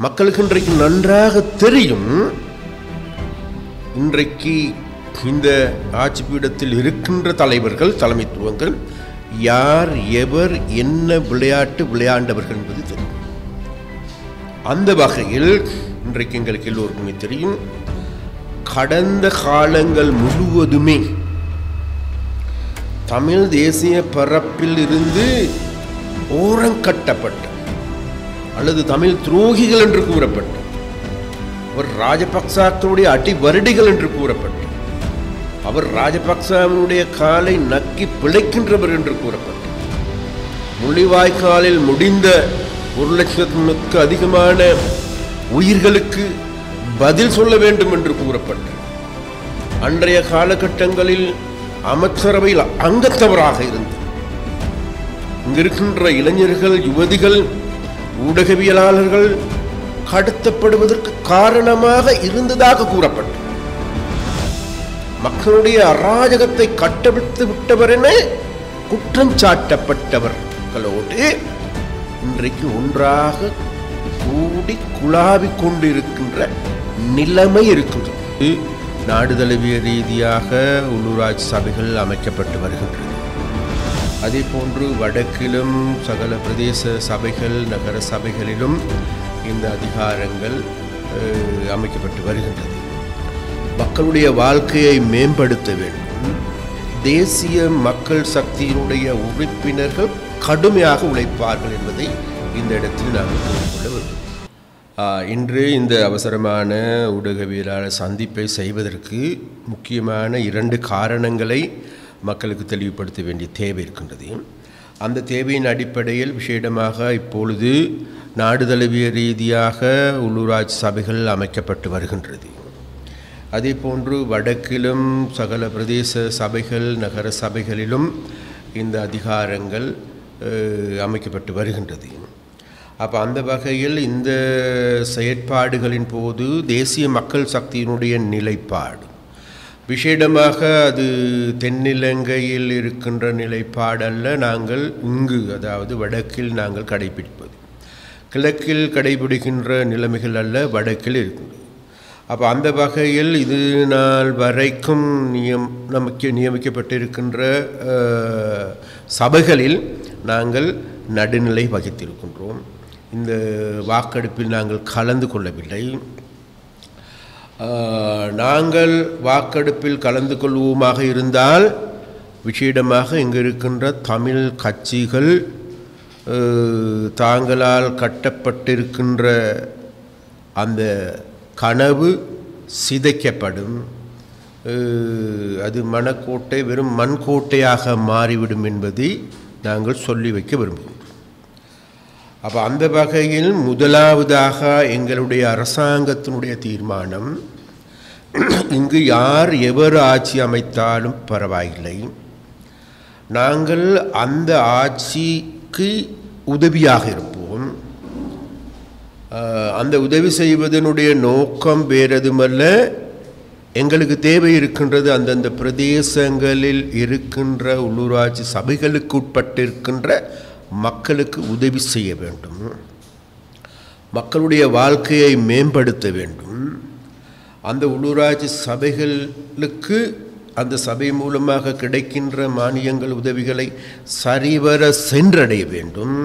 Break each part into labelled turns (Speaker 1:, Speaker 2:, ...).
Speaker 1: மக்களுக்கு இன்றைக்கு நன்றாக தெரியும். இன்றைக்கு இந்த ஆட்சி பீடத்தில் இருக்கின்ற தலைவர்கள், தலைமைத்துவங்கள் யார் எவர் என்ன விளையாட்டு விளையாண்டவர்கள் என்பது தெரியும். அந்த வகையில் இன்றைக்கு எங்களுக்கு எல்லோருக்குமே தெரியும், கடந்த காலங்கள் முழுவதுமே தமிழ் தேசிய பரப்பில் இருந்து ஓரங்கட்டப்பட்ட அல்லது தமிழ் துரோகிகள் என்று கூறப்பட்ட அவர் ராஜபக்சர்களுடைய அடிவருடிகள் என்று கூறப்பட்ட அவர் ராஜபக்சனுடைய காலை நக்கி பிழைக்கின்றவர் என்று கூறப்பட்ட முள்ளிவாய்க்காலில் முடிந்த 1,00,000க்கு அதிகமான உயிர்களுக்கு பதில் சொல்ல வேண்டும் என்று கூறப்பட்ட அன்றைய காலகட்டங்களில் அமைச்சரவையில் அங்கத்தவராக இருந்து இங்கிருக்கின்ற இளைஞர்கள், யுவதிகள், ஊடகவியலாளர்கள் கடத்தப்படுவதற்கு காரணமாக இருந்ததாக கூறப்பட்ட மக்களுடைய அராஜகத்தை கட்டவிழ்த்து விட்டவர் என குற்றம் சாட்டப்பட்டவர்களோடு இன்றைக்கு ஒன்றாக கூடி குழாவிக் கொண்டிருக்கின்ற நிலைமை இருக்கின்றது. நாடு தழுவிய ரீதியாக உள்ளூராட்சி சபைகள் அமைக்கப்பட்டு வருகின்றன. அதே போன்று வடக்கிலும் சகல பிரதேச சபைகள், நகர சபைகளிலும் இந்த அதிகாரங்கள் அமைக்கப்பட்டு வருகின்றது. மக்களுடைய வாழ்க்கையை மேம்படுத்த வேண்டும். தேசிய மக்கள் சக்தியினுடைய உறுப்பினர்கள் கடுமையாக உழைப்பார்கள் என்பதை இந்த இடத்தில் நாங்கள் கூறிக்கொள்ள வேண்டும். இன்று இந்த அவசரமான ஊடகவியலாளர் சந்திப்பை செய்வதற்கு முக்கியமான 2 காரணங்களை மக்களுக்கு தெளிவுபடுத்த வேண்டிய தேவை இருக்கின்றது. அந்த தேவையின் அடிப்படையில் விசேடமாக இப்பொழுது நாடு தழுவிய ரீதியாக உள்ளூராட்சி சபைகள் அமைக்கப்பட்டு வருகின்றது. அதே போன்று வடக்கிலும் சகல பிரதேச சபைகள், நகர சபைகளிலும் இந்த அதிகாரங்கள் அமைக்கப்பட்டு வருகின்றது. அப்போ அந்த வகையில் இந்த செயற்பாடுகளின் போது தேசிய மக்கள் சக்தியினுடைய நிலைப்பாடு விசேடமாக அது தென்னிலங்கையில் இருக்கின்ற நிலைப்பாடல்ல. நாங்கள் இங்கு, அதாவது வடக்கில் நாங்கள் கடைபிடிப்பது, கிழக்கில் கடைபிடிக்கின்ற நிலைமைகள் அல்ல, வடக்கில் இருக்கின்றது. அப்போ அந்த வகையில் இது நாள் வரைக்கும் நியமிக்கப்பட்டிருக்கின்ற சபைகளில் நாங்கள் நடுநிலை வகித்திருக்கின்றோம். இந்த வாக்கெடுப்பில் நாங்கள் கலந்து கொள்ளவில்லை. நாங்கள் வாக்கெடுப்பில் கலந்து கொள்வோமாக இருந்தால் விசேடமாக இங்கு இருக்கின்ற தமிழ் கட்சிகள் தாங்களால் கட்டப்பட்டிருக்கின்ற அந்த கனவு சிதைக்கப்படும். அது மனக்கோட்டை வெறும் மண்கோட்டையாக மாறிவிடும் என்பதை நாங்கள் சொல்லி வைக்க விரும்புகிறோம். அப்போ அந்த வகையில் முதலாவதாக எங்களுடைய அரசாங்கத்தினுடைய தீர்மானம், இங்கு யார் எவர் ஆட்சி அமைத்தாலும் பரவாயில்லை, நாங்கள் அந்த ஆட்சிக்கு உதவியாக இருப்போம். அந்த உதவி செய்வதனுடைய நோக்கம் வேறெதுமல்ல, எங்களுக்கு தேவை இருக்கின்றது அந்தந்த பிரதேசங்களில் இருக்கின்ற உள்ளூராட்சி சபைகளுக்கு உட்பட்டிருக்கின்ற மக்களுக்கு உதவி செய்ய வேண்டும், மக்களுடைய வாழ்க்கையை மேம்படுத்த வேண்டும். அந்த உள்ளூராட்சி சபைகளுக்கு அந்த சபை மூலமாக கிடைக்கின்ற மானியங்கள், உதவிகளை சரிவர சென்றடைய வேண்டும்.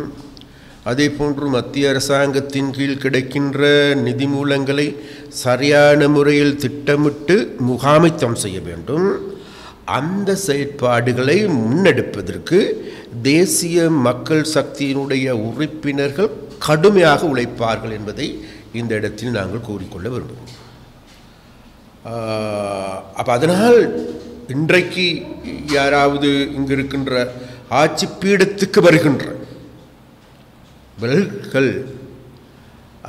Speaker 1: அதே போன்று மத்திய அரசாங்கத்தின் கீழ் கிடைக்கின்ற நிதி மூலங்களை சரியான முறையில் திட்டமிட்டு முகாமைத்துவம் செய்ய வேண்டும். அந்த செயற்பாடுகளை முன்னெடுப்பதற்கு தேசிய மக்கள் சக்தியினுடைய உறுப்பினர்கள் கடுமையாக உழைப்பார்கள் என்பதை இந்த இடத்தில் நாங்கள் கூறிக்கொள்ள விரும்புகிறோம். அப்போ அதனால் இன்றைக்கு யாராவது இங்கு இருக்கின்ற ஆட்சி பீடத்துக்கு வருகின்ற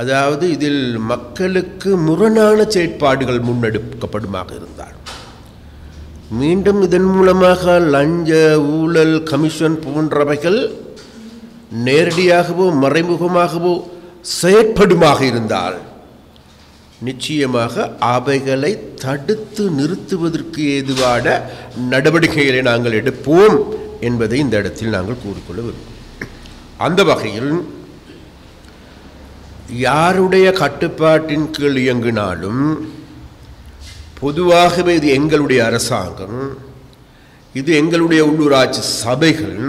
Speaker 1: அதாவது இதில் மக்களுக்கு முரணான செயற்பாடுகள் முன்னெடுக்கப்படுமாக இருந்தால், மீண்டும் இதன் மூலமாக லஞ்ச ஊழல் கமிஷன் போன்றவைகள் நேரடியாகவோ மறைமுகமாகவோ செயற்படுமாக இருந்தால் நிச்சயமாக அவைகளை தடுத்து நிறுத்துவதற்கு ஏதுவான நடவடிக்கைகளை நாங்கள் எடுப்போம் என்பதை இந்த இடத்தில் நாங்கள் கூறிக்கொள்ள விரும்புகிறோம். அந்த வகையில் யாருடைய கட்டுப்பாட்டின் கீழ் இயங்கினாலும் பொதுவாகவே இது எங்களுடைய அரசாங்கம், இது எங்களுடைய உள்ளூராட்சி சபைகள்,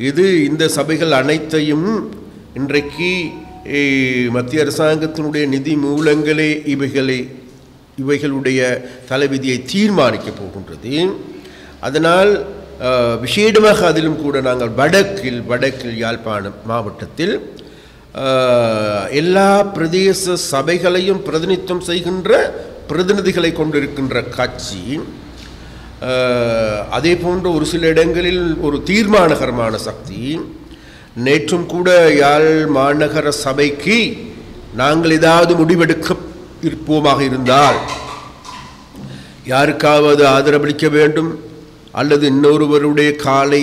Speaker 1: இது இந்த சபைகள் அனைத்தையும் இன்றைக்கு மத்திய அரசாங்கத்தினுடைய நிதி மூலங்களே இவைகளுடைய தலைவிதியை தீர்மானிக்கப் போகின்றது. அதனால் விசேடமாக அதிலும் கூட நாங்கள் வடக்கில் யாழ்ப்பாணம் மாவட்டத்தில் எல்லா பிரதேச சபைகளையும் பிரதிநிதித்துவம் செய்கின்ற பிரதிநிதிகளை கொண்டிருக்கின்ற கட்சி, அதே போன்ற ஒரு சில இடங்களில் ஒரு தீர்மானகரமான சக்தி. நேற்றும் கூட யாழ் மாநகர சபைக்கு நாங்கள் ஏதாவது முடிவெடுக்க இருப்போமாக இருந்தால், யாருக்காவது ஆதரவளிக்க வேண்டும் அல்லது இன்னொருவருடைய காலை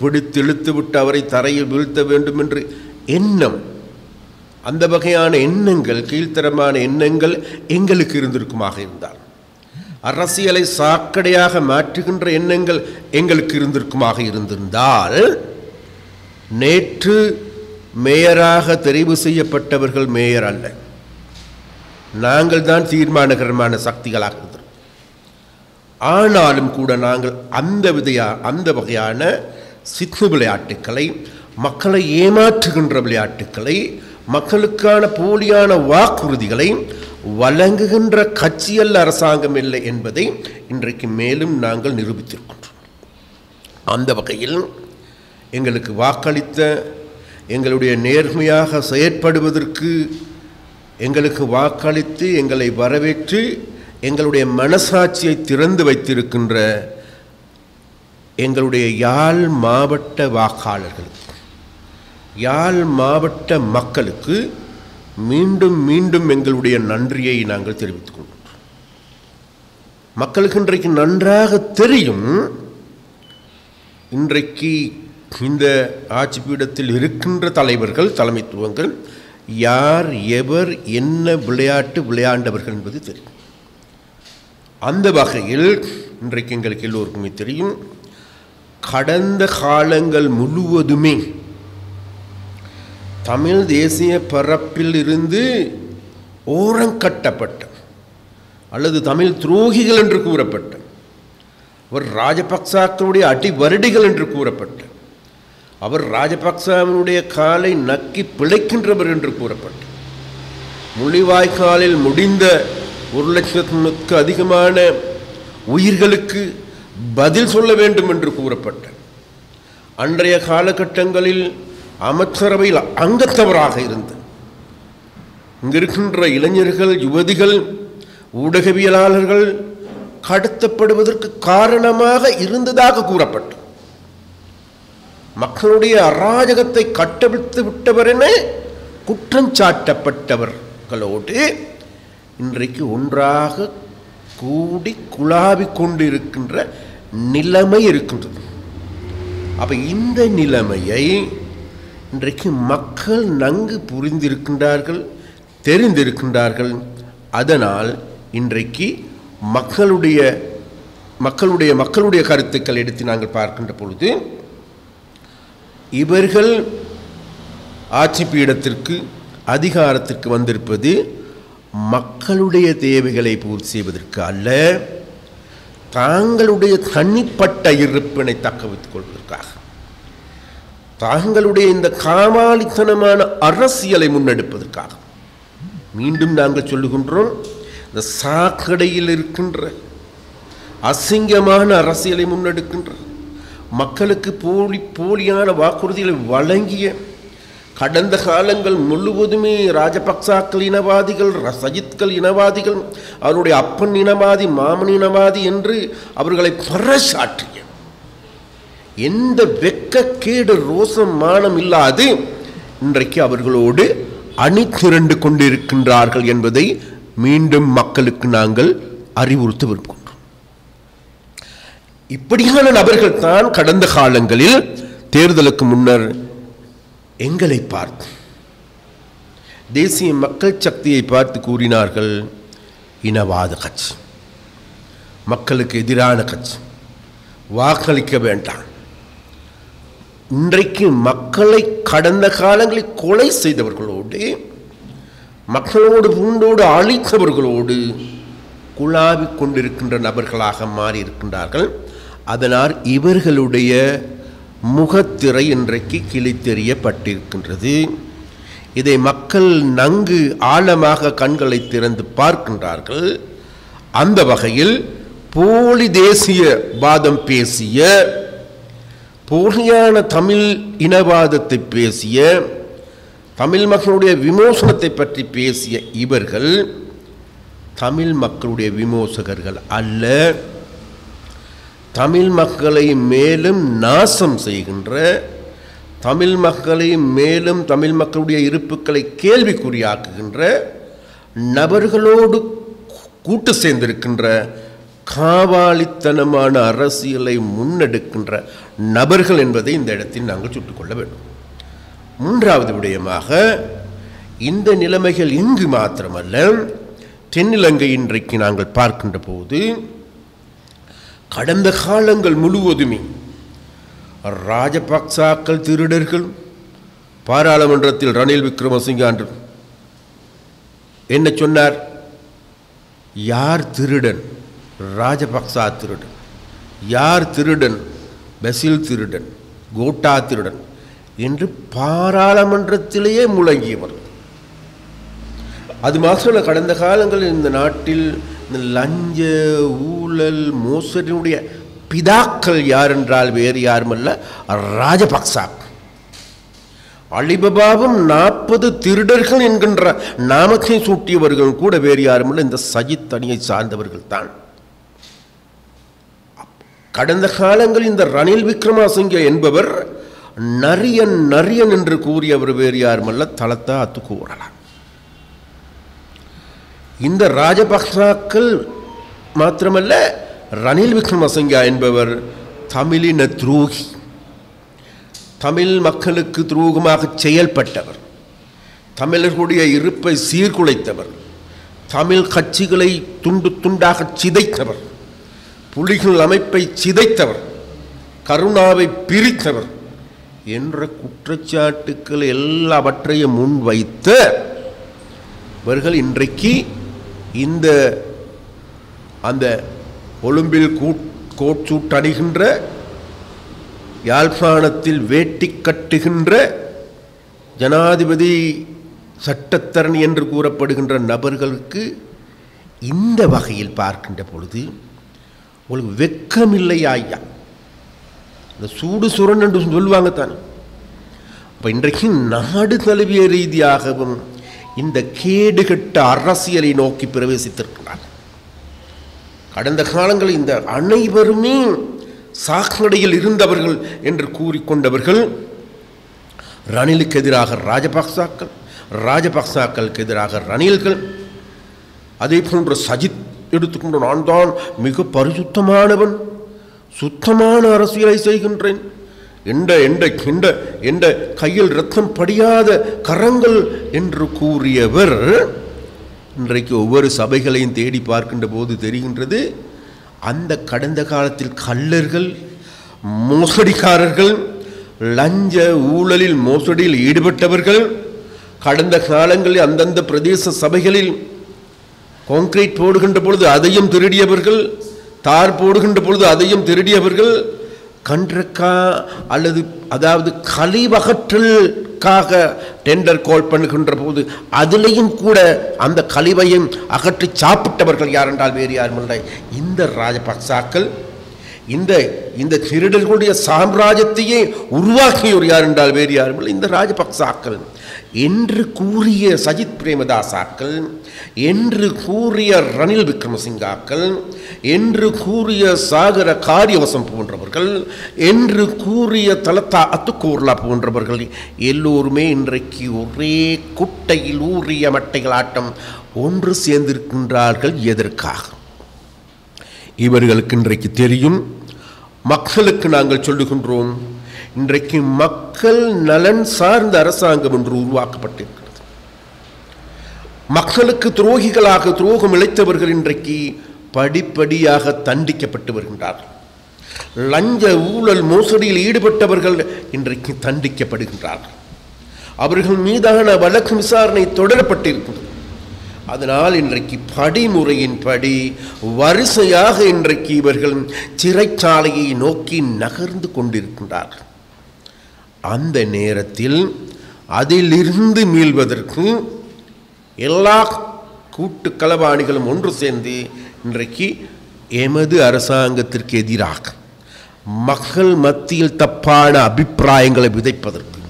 Speaker 1: பிடித்து இழுத்துவிட்டு அவரை தரையில் வீழ்த்த வேண்டும் என்று எண்ணம், அந்த வகையான எண்ணங்கள், கீழ்த்தரமான எண்ணங்கள் எங்களுக்கு இருந்திருக்குமாக இருந்தால், அரசியலை சாக்கடையாக மாற்றுகின்ற எண்ணங்கள் எங்களுக்கு இருந்திருக்குமாக இருந்திருந்தால், நேற்று மேயராக தெரிவு செய்யப்பட்டவர்கள் மேயர் அல்ல, நாங்கள் தான் தீர்மானகரமான சக்திகளாக இருந்தோம். ஆனாலும் கூட நாங்கள் அந்த வகையான சித்து விளையாட்டுக்களை, மக்களை ஏமாற்றுகின்ற விளையாட்டுக்களை, மக்களுக்கான போலியான வாக்குறுதிகளை வழங்குகின்ற கட்சியல்ல அரசாங்கம் இல்லை என்பதை இன்றைக்கு மேலும் நாங்கள் நிரூபித்திருக்கின்றோம். அந்த வகையில் எங்களுக்கு வாக்களித்த, எங்களுடைய நேர்மையாக செயற்படுவதற்கு எங்களுக்கு வாக்களித்து எங்களை வரவேற்று எங்களுடைய மனசாட்சியை திறந்து வைத்திருக்கின்ற எங்களுடைய யாழ் மாவட்ட வாக்காளர்களுக்கு, யாழ் மாவட்ட மக்களுக்கு மீண்டும் மீண்டும் எங்களுடைய நன்றியை நாங்கள் தெரிவித்துக் கொள்கிறோம். மக்களுக்கு இன்றைக்கு நன்றாக தெரியும், இன்றைக்கு இந்த ஆட்சி பீடத்தில் இருக்கின்ற தலைவர்கள், தலைமைத்துவங்கள் யார் எவர் என்ன விளையாட்டு விளையாண்டவர்கள் என்பது தெரியும். அந்த வகையில் இன்றைக்கு எங்களுக்கு எல்லோருக்குமே தெரியும், கடந்த காலங்கள் முழுவதுமே தமிழ் தேசிய பரப்பில் இருந்து ஓரங்கட்டப்பட்ட அல்லது தமிழ் துரோகிகள் என்று கூறப்பட்ட, அவர் ராஜபக்சாக்களுடைய அடிவருடிகள் என்று கூறப்பட்ட, அவர் ராஜபக்சாவினுடைய காலை நக்கி பிழைக்கின்றவர் என்று கூறப்பட்ட, முள்ளிவாய்க்காலில் முடிந்த 1,00,000க்கு அதிகமான உயிர்களுக்கு பதில் சொல்ல வேண்டும் என்று கூறப்பட்ட, அன்றைய காலகட்டங்களில் அமைச்சரவையில் அங்கத்தவராக இருந்த இங்கிருக்கின்ற இளைஞர்கள், யுவதிகள், ஊடகவியலாளர்கள் கடத்தப்படுவதற்கு காரணமாக இருந்ததாக கூறப்பட்ட, மக்களுடைய அராஜகத்தை கட்டவிழ்த்து விட்டவர் என குற்றம் சாட்டப்பட்டவர்களோடு இன்றைக்கு ஒன்றாக கூடி குழாவிக் கொண்டிருக்கின்ற நிலைமை இருக்கின்றது. அப்ப இந்த நிலைமையை இன்றைக்கு மக்கள் நன்கு புரிந்திருக்கின்றார்கள், தெரிந்திருக்கின்றார்கள். அதனால் இன்றைக்கு மக்களுடைய கருத்துக்கள் எடுத்து நாங்கள் பார்க்கின்ற பொழுது, இவர்கள் ஆட்சி பீடத்திற்கு அதிகாரத்திற்கு வந்திருப்பது மக்களுடைய தேவைகளை பூர்த்தி செய்வதற்கு அல்ல, தாங்களுடைய தனிப்பட்ட இருப்பினை தக்க வைத்துக் கொள்வதற்காக, தாங்களுடைய இந்த காமாளித்தனமான அரசியலை முன்னெடுப்பதற்காக. மீண்டும் நாங்கள் சொல்லுகின்றோம், இந்த சாக்கடையில் இருக்கின்ற அசிங்கமான அரசியலை முன்னெடுக்கின்ற, மக்களுக்கு போலியான வாக்குறுதிகளை வழங்கிய, கடந்த காலங்கள் முழுவதுமே ராஜபக்சாக்கள் இனவாதிகள், சஜித்கள் இனவாதிகள், அவருடைய அப்பன் இனவாதி, மாமன் இனவாதி என்று அவர்களை பறைசாற்றிய, எந்த வெட்கக்கேடு ரோசம் மானம் இல்லாது இன்றைக்கு அவர்களோடு அணி திரண்டு கொண்டிருக்கின்றார்கள் என்பதை மீண்டும் மக்களுக்கு நாங்கள் அறிவுறுத்த விரும்புகின்றோம். இப்படியான நபர்கள் தான் கடந்த காலங்களில் தேர்தலுக்கு முன்னர் எங்களை பார்த்து, தேசிய மக்கள் சக்தியை பார்த்து கூறினார்கள், இனவாத கட்சி, மக்களுக்கு எதிரான கட்சி, வாக்களிக்க வேண்டாம். இன்றைக்கு மக்களை கடந்த காலங்களில் கொலை செய்தவர்களோடு மக்களோடு பூண்டோடு அழித்தவர்களோடு குழாவிக் கொண்டிருக்கின்ற நபர்களாக மாறியிருக்கின்றார்கள். அதனால் இவர்களுடைய முகத்திரை இன்றைக்கு கிழித்தெறியப்பட்டிருக்கின்றது. இதை மக்கள் நன்கு ஆழமாக கண்களை திறந்து பார்க்கின்றார்கள். அந்த வகையில் போலி தேசியவாதம் பேசிய, போலியான தமிழ் இனவாதத்தை பேசிய, தமிழ் மக்களுடைய விமோசனத்தை பற்றி பேசிய இவர்கள் தமிழ் மக்களுடைய விமோசகர்கள் அல்ல. தமிழ் மக்களை மேலும் நாசம் செய்கின்ற, தமிழ் மக்களை மேலும் தமிழ் மக்களுடைய இருப்புக்களை கேள்விக்குறியாக்குகின்ற நபர்களோடு கூட்டு சேர்ந்திருக்கின்ற காவாலித்தனமான அரசியலை முன்னெடுக்கின்ற நபர்கள் என்பதை இந்த இடத்தில் நாங்கள் சுட்டுக்கொள்ள வேண்டும். மூன்றாவது விடயமாக, இந்த நிலைமைகள் இங்கு மாத்திரமல்ல, தென்னிலங்கை இன்றைக்கு நாங்கள் பார்க்கின்ற போது கடந்த காலங்கள் முழுவதுமே ராஜபக்சாக்கள் திருடர்கள். பாராளுமன்றத்தில் ரணில் விக்ரமசிங்க என்ன சொன்னார்? யார் திருடன்? ராஜபக்சா திருடன். யார் திருடன்? பசில் திருடன், கோட்டா திருடன் என்று பாராளுமன்றத்திலேயே முழங்கியவர். அது மாத்திர கடந்த காலங்களில் இந்த நாட்டில் இந்த லஞ்ச ஊழல் மோசடியுடைய பிதாக்கள் யார் என்றால் வேறு யாருமல்ல, ராஜபக்சா. அலிபாபாவும் 40 திருடர்கள் என்கின்ற நாமத்தை சூட்டியவர்கள் கூட வேறு யாருமல்ல, இந்த சஜித் அணியை சார்ந்தவர்கள் தான். கடந்த காலங்களில் இந்த ரணில் விக்ரமசிங்கே என்பவர் நரியன் நரியன் என்று கூறியவர் வேறு யாருமல்ல, தலத்தா அத்துக்கூறலாம். இந்த ராஜபக்சாக்கள் மாத்திரமல்ல, ரணில் விக்ரமசிங்கே என்பவர் தமிழின துரோகி, தமிழ் மக்களுக்கு துரோகமாக செயல்பட்டவர், தமிழர்களுடைய இருப்பை சீர்குலைத்தவர், தமிழ் கட்சிகளை துண்டு துண்டாக சிதைத்தவர், புலிகள் அமைப்பை சிதைத்தவர், கருணாவை பிரித்தவர் என்ற குற்றச்சாட்டுக்கள் எல்லாவற்றையும் முன்வைத்த இவர்கள் இன்றைக்கு இந்த அந்த கொழும்பில் கோட்சூட்டணிகின்ற, யாழ்ப்பாணத்தில் வேட்டி கட்டுகின்ற ஜனாதிபதி சட்டத்தரணி என்று கூறப்படுகின்ற நபர்களுக்கு இந்த வகையில் பார்க்கின்ற பொழுது உங்களுக்கு வெக்கமில்லையா ஐயா? இந்த சூடு சுரண் என்று சொல்லுவாங்க தானே. அப்போ இன்றைக்கு நாடு தழுவிய ரீதியாகவும் இந்த கேடுகட்ட அரசியலை நோக்கி பிரவேசித்திருக்கிறார். கடந்த காலங்களில் இந்த அனைவருமே சாக்கடையில் இருந்தவர்கள் என்று கூறிக்கொண்டவர்கள் ரணிலுக்கு எதிராக ராஜபக்சாக்கள், ராஜபக்சாக்களுக்கு எதிராக ரணில்கள், அதே போன்ற சஜித் எடுத்துக்கொண்டு நான் தான் மிக பரிசுத்தமானவன், சுத்தமான அரசியலை செய்கின்றேன் என்ற கையில் ரத்தம் படியாத கரங்கள் என்று கூறியவர் இன்றைக்கு ஒவ்வொரு சபைகளையும் தேடி பார்க்கின்ற போது தெரிகின்றது, அந்த கடந்த காலத்தில் கள்ளர்கள், மோசடிக்காரர்கள், லஞ்ச ஊழலில் மோசடியில் ஈடுபட்டவர்கள், கடந்த காலங்களில் அந்தந்த பிரதேச சபைகளில் கான்கிரீட் போடுகின்ற பொழுது அதையும் திருடியவர்கள், தார் போடுகின்ற பொழுது அதையும் திருடியவர்கள், கன்றக்கா அல்லது அதாவது கழிவகற்றலுக்காக டெண்டர் கால் பண்ணுகின்ற போது அதிலையும் கூட அந்த கழிவையும் அகற்றி சாப்பிட்டவர்கள் யார் என்றால் வேறு யாருமில்லை, இந்த ராஜபக்சாக்கள். இந்த திருடர்களுடைய சாம்ராஜ்யத்தையே உருவாக்கியோர் யார் என்றால் வேறு யாருமில்லை, இந்த ராஜபக்சாக்கள் என்று கூறிய சஜித் பிரேமதாசாக்கள், என்று கூறிய ரணில் விக்ரமசிங்காக்கள், என்று கூறிய சாகர காரியவசம் போன்றவர்கள், என்று கூறிய தலத்தா அத்துக்கூர்லா போன்றவர்கள் எல்லோருமே இன்றைக்கு ஒரே குட்டையில் ஊறிய மட்டைகளாட்டம் ஒன்று சேர்ந்திருக்கின்றார்கள். எதற்காக? இவர்களுக்கு இன்றைக்கு தெரியும், மக்களுக்கு நாங்கள் சொல்லுகின்றோம், இன்றைக்கு மக்கள் நலன் சார்ந்த அரசாங்கம் ஒன்று உருவாக்கப்பட்டிருக்கிறது. மக்களுக்கு துரோகிகளாக துரோகம் இழைத்தவர்கள் இன்றைக்கு படிப்படியாக தண்டிக்கப்பட்டு வருகின்றார்கள். லஞ்ச ஊழல் மோசடியில் ஈடுபட்டவர்கள் இன்றைக்கு தண்டிக்கப்படுகின்றார்கள். அவர்கள் மீதான வழக்கு விசாரணை தொடரப்பட்டிருக்கின்றது. அதனால் இன்றைக்கு படிமுறையின்படி வரிசையாக இன்றைக்கு இவர்கள் சிறைச்சாலையை நோக்கி நகர்ந்து கொண்டிருக்கின்றார்கள். அந்த நேரத்தில் அதிலிருந்து மீள்வதற்கு எல்லா கூட்டு களவாணிகளும் ஒன்று சேர்ந்து இன்றைக்கு எமது அரசாங்கத்திற்கு எதிராக மக்கள் மத்தியில் தப்பான அபிப்பிராயங்களை விதைப்பதற்கு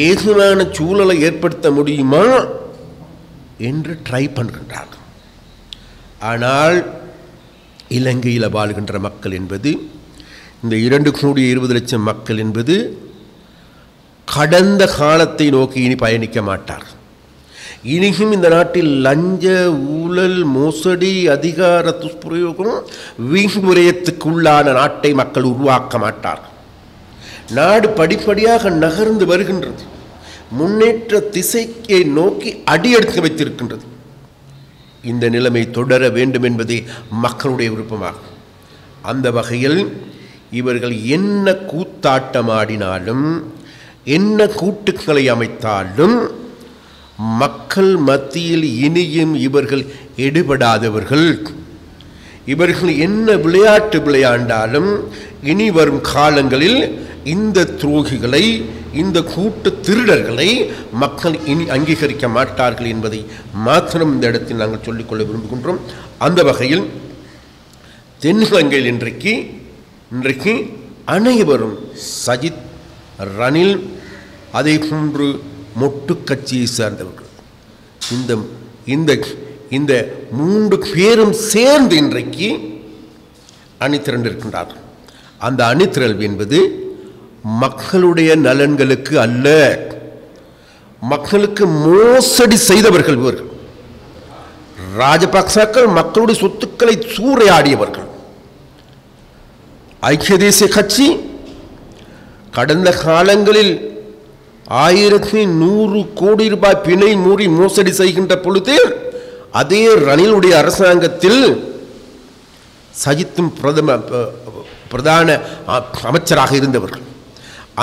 Speaker 1: ஏதுவான சூழலை ஏற்படுத்த முடியுமா என்று ட்ரை பண்ணுகின்றார்கள். ஆனால் இலங்கையில் வாழ்கின்ற மக்கள் என்பது, இந்த 2,20,00,000 மக்கள் என்பது கடந்த காலத்தை நோக்கி இனி பயணிக்க மாட்டார். இனியும் இந்த நாட்டில் லஞ்ச ஊழல் மோசடி அதிகார துஷ்பிரயோகம் வீண்முறையத்துக்குள்ளான நாட்டை மக்கள் உருவாக்க மாட்டார். நாடு படிப்படியாக நகர்ந்து வருகின்றது, முன்னேற்ற திசையை நோக்கி அடியெடுத்து வைத்திருக்கின்றது. இந்த நிலைமை தொடர வேண்டும் என்பதே மக்களுடைய விருப்பமாகும். அந்த வகையில் இவர்கள் என்ன கூத்தாட்டமாடினாலும் என்ன கூட்டுக்களை அமைத்தாலும் மக்கள் மத்தியில் இனியும் இவர்கள் எடுபடாதவர்கள். இவர்கள் என்ன விளையாட்டு விளையாண்டாலும் இனி வரும் காலங்களில் இந்த துரோகிகளை, இந்த கூட்டு திருடர்களை மக்கள் இனி அங்கீகரிக்க மாட்டார்கள் என்பதை மாத்திரம் இந்த இடத்தில் நாங்கள் சொல்லிக்கொள்ள விரும்புகின்றோம். அந்த வகையில் தென்னிலங்கையில் இன்றைக்கு அனைவரும் சஜித், ரணில், அதே போன்று மொட்டு கட்சியை சார்ந்தவர்கள், இந்த 3 பேரும் சேர்ந்து இன்றைக்கு அணிதிரண்டிருக்கின்றார்கள். அந்த அணிதிரள் என்பது மக்களுடைய நலன்களுக்கு அல்ல, மக்களுக்கு மோசடி செய்தவர்கள் இவர்கள். ராஜபக்சக்கள் மக்களுடைய சொத்துக்களை சூறையாடியவர்கள். ஐக்கிய தேசிய கட்சி கடந்த காலங்களில் 1100 கோடி ரூபாய் பிணை மூறி மோசடி செய்கின்ற பொழுது அதே ரணிலுடைய அரசாங்கத்தில் சஜித்தும் பிரதான அமைச்சராக இருந்தவர்கள்.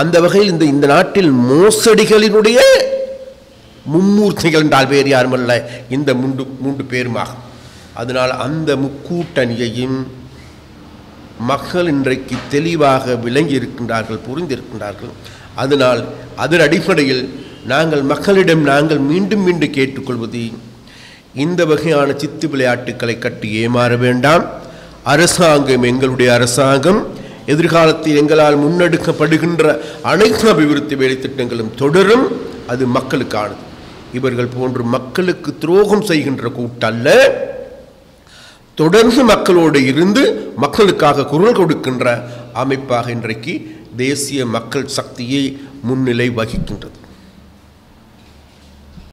Speaker 1: அந்த வகையில் இந்த நாட்டில் மோசடிகளினுடைய மும்மூர்த்திகள் என்றால் வேறு யாருமல்ல இந்த 3 பேருமாகும். அதனால் அந்த முக்கூட்டணியையும் மக்கள் இன்றைக்கு தெளிவாக விளங்கி இருக்கின்றார்கள், புரிந்திருக்கின்றார்கள். அதனால் அதன் அடிப்படையில் மக்களிடம் மீண்டும் கேட்டுக்கொள்வது, இந்த வகையான சித்து விளையாட்டுக்களை கட்டி ஏமாற வேண்டாம். அரசாங்கம் எங்களுடைய அரசாங்கம், எதிர்காலத்தில் எங்களால் முன்னெடுக்கப்படுகின்ற அனைத்து அபிவிருத்தி வேலை திட்டங்களும் தொடரும். அது மக்களுக்கானது. இவர்கள் போன்று மக்களுக்கு துரோகம் செய்கின்ற கூட்டல்ல, தொடர்ந்து மக்களோடு இருந்து மக்களுக்காக குரல் கொடுக்கின்ற அமைப்பாக இன்றைக்கு தேசிய மக்கள் சக்தியை முன்னிலை வகிக்கின்றது.